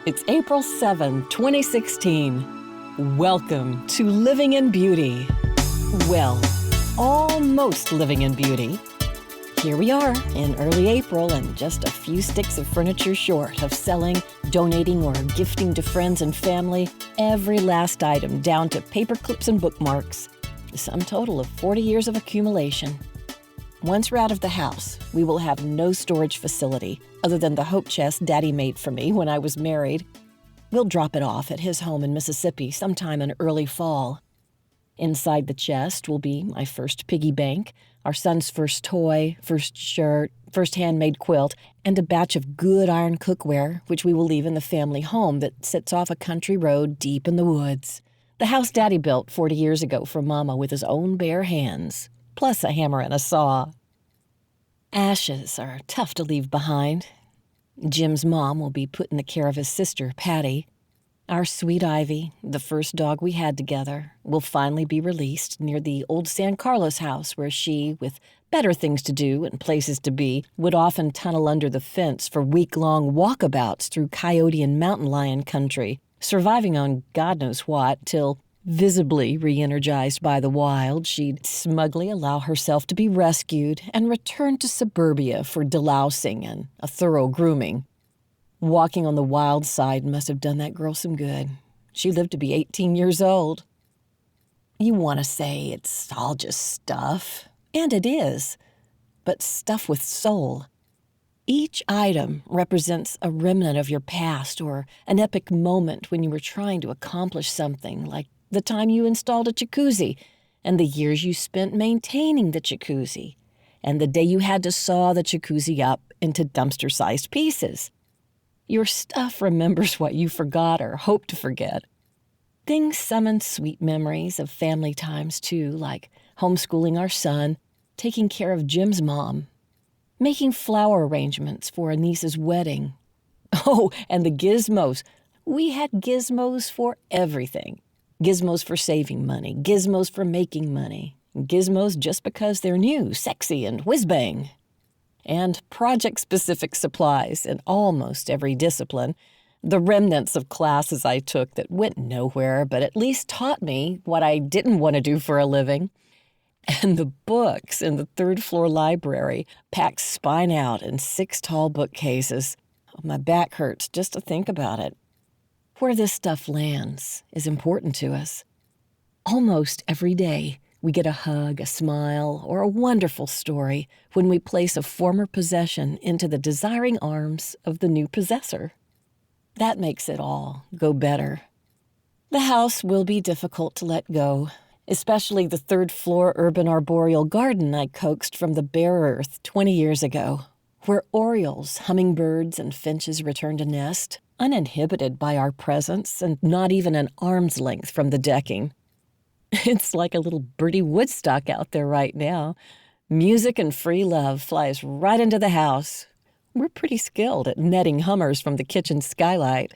It's April 7, 2016. Welcome to Living in Beauty. Well, almost living in beauty. Here we are in early April and just a few sticks of furniture short of selling, donating, or gifting to friends and family every last item down to paper clips and bookmarks. The sum total of 40 years of accumulation. Once we're out of the house, we will have no storage facility other than the hope chest Daddy made for me when I was married. We'll drop it off at his home in Mississippi sometime in early fall. Inside the chest will be my first piggy bank, our son's first toy, first shirt, first handmade quilt, and a batch of good iron cookware, which we will leave in the family home that sits off a country road deep in the woods. The house Daddy built 40 years ago for Mama with his own bare hands, plus a hammer and a saw. Ashes are tough to leave behind. Jim's mom will be put in the care of his sister, Patty. Our sweet Ivy, the first dog we had together, will finally be released near the old San Carlos house where she, with better things to do and places to be, would often tunnel under the fence for week-long walkabouts through coyote and mountain lion country, surviving on God knows what till, visibly re-energized by the wild, she'd smugly allow herself to be rescued and returned to suburbia for delousing and a thorough grooming. Walking on the wild side must have done that girl some good. She lived to be 18 years old. You want to say it's all just stuff, and it is, but stuff with soul. Each item represents a remnant of your past or an epic moment when you were trying to accomplish something, like the time you installed a jacuzzi, and the years you spent maintaining the jacuzzi, and the day you had to saw the jacuzzi up into dumpster-sized pieces. Your stuff remembers what you forgot or hoped to forget. Things summon sweet memories of family times, too, like homeschooling our son, taking care of Jim's mom, making flower arrangements for a niece's wedding. Oh, and the gizmos. We had gizmos for everything. Gizmos for saving money, gizmos for making money, gizmos just because they're new, sexy, and whiz-bang. And project-specific supplies in almost every discipline, the remnants of classes I took that went nowhere but at least taught me what I didn't want to do for a living. And the books in the third-floor library packed spine out in 6 tall bookcases. My back hurts just to think about it. Where this stuff lands is important to us. Almost every day, we get a hug, a smile, or a wonderful story when we place a former possession into the desiring arms of the new possessor. That makes it all go better. The house will be difficult to let go, especially the third-floor urban arboreal garden I coaxed from the bare earth 20 years ago, where orioles, hummingbirds, and finches return to nest, uninhibited by our presence and not even an arm's length from the decking. It's like a little birdie Woodstock out there right now. Music and free love flies right into the house. We're pretty skilled at netting hummers from the kitchen skylight.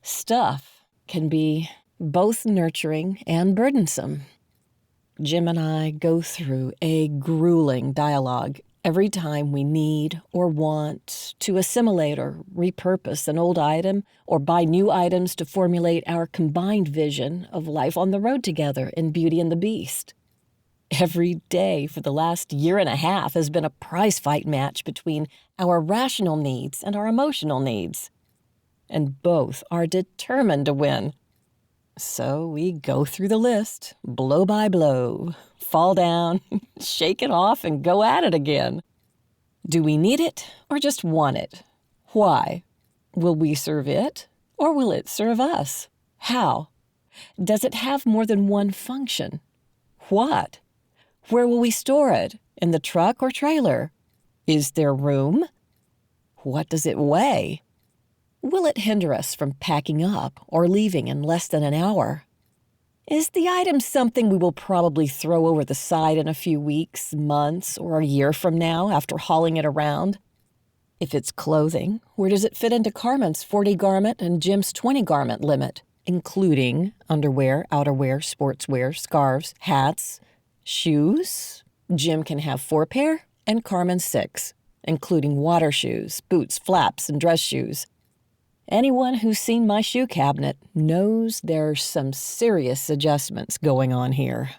Stuff can be both nurturing and burdensome. Jim and I go through a grueling dialogue every time we need or want to assimilate or repurpose an old item or buy new items to formulate our combined vision of life on the road together in Beauty and the Beast. Every day for the last year and a half has been a prize fight match between our rational needs and our emotional needs. And both are determined to win. So we go through the list, blow by blow, fall down, shake it off, and go at it again. Do we need it or just want it? Why? Will we serve it or will it serve us? How? Does it have more than one function? What? Where will we store it? In the truck or trailer? Is there room? What does it weigh? Will it hinder us from packing up or leaving in less than an hour? Is the item something we will probably throw over the side in a few weeks, months, or a year from now after hauling it around? If it's clothing, where does it fit into Carmen's 40-garment and Jim's 20-garment limit, including underwear, outerwear, sportswear, scarves, hats, shoes? Jim can have 4 pair and Carmen 6, including water shoes, boots, flaps, and dress shoes. Anyone who's seen my shoe cabinet knows there's some serious adjustments going on here.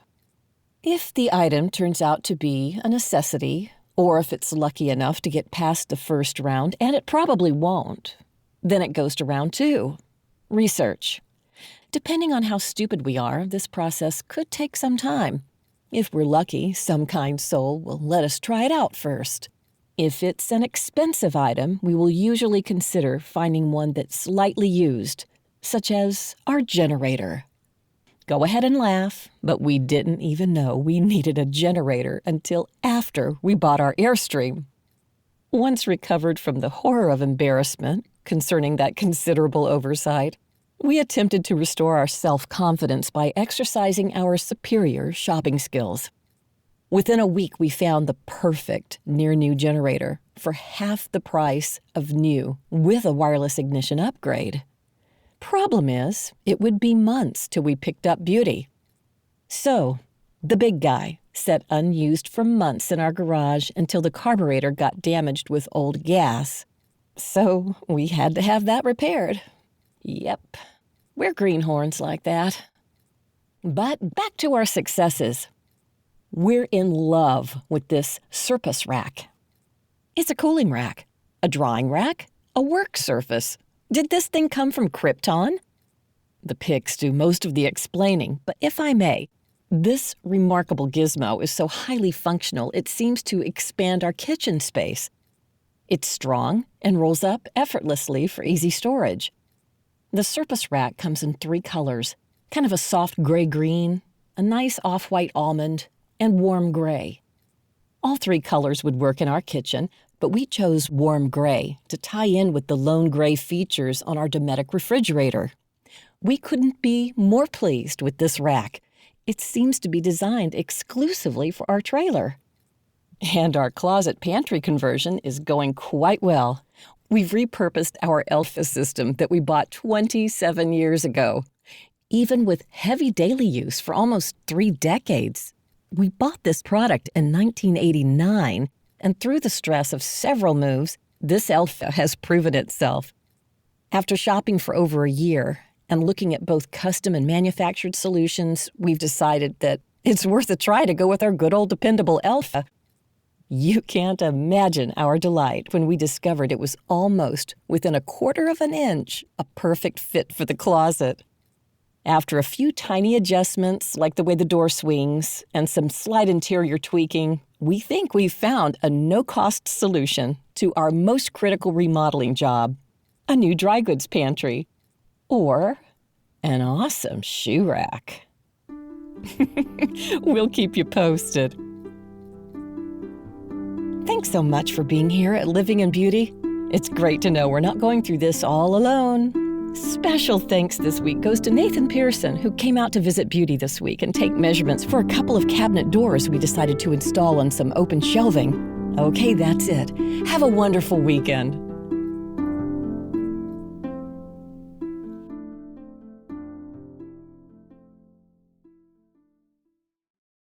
If the item turns out to be a necessity, or if it's lucky enough to get past the first round, and it probably won't, then it goes to round 2. Research. Depending on how stupid we are, this process could take some time. If we're lucky, some kind soul will let us try it out first. If it's an expensive item, we will usually consider finding one that's slightly used, such as our generator. Go ahead and laugh, but we didn't even know we needed a generator until after we bought our Airstream. Once recovered from the horror of embarrassment concerning that considerable oversight, we attempted to restore our self-confidence by exercising our superior shopping skills. Within a week, we found the perfect near-new generator for half the price of new with a wireless ignition upgrade. Problem is, it would be months till we picked up Beauty. So, the big guy sat unused for months in our garage until the carburetor got damaged with old gas. So, we had to have that repaired. Yep, we're greenhorns like that. But back to our successes. We're in love with this surface rack. It's a cooling rack, a drawing rack, a work surface. Did this thing come from Krypton? The pics do most of the explaining, but if I may, this remarkable gizmo is so highly functional it seems to expand our kitchen space. It's strong and rolls up effortlessly for easy storage. The surface rack comes in 3 colors, kind of a soft gray-green, a nice off-white almond, and warm gray. All 3 colors would work in our kitchen, but we chose warm gray to tie in with the lone gray features on our Dometic refrigerator. We couldn't be more pleased with this rack. It seems to be designed exclusively for our trailer. And our closet pantry conversion is going quite well. We've repurposed our Elfa system that we bought 27 years ago. Even with heavy daily use for almost 3 decades. We bought this product in 1989, and through the stress of several moves, this Elfa has proven itself. After shopping for over a year and looking at both custom and manufactured solutions, we've decided that it's worth a try to go with our good old dependable Elfa. You can't imagine our delight when we discovered it was almost within 1/4 of an inch a perfect fit for the closet. After a few tiny adjustments, like the way the door swings, and some slight interior tweaking, we think we've found a no-cost solution to our most critical remodeling job, a new dry goods pantry, or an awesome shoe rack. We'll keep you posted. Thanks so much for being here at Living in Beauty. It's great to know we're not going through this all alone. Special thanks this week goes to Nathan Pearson, who came out to visit Beauty this week and take measurements for a couple of cabinet doors we decided to install on some open shelving. Okay, that's it. Have a wonderful weekend.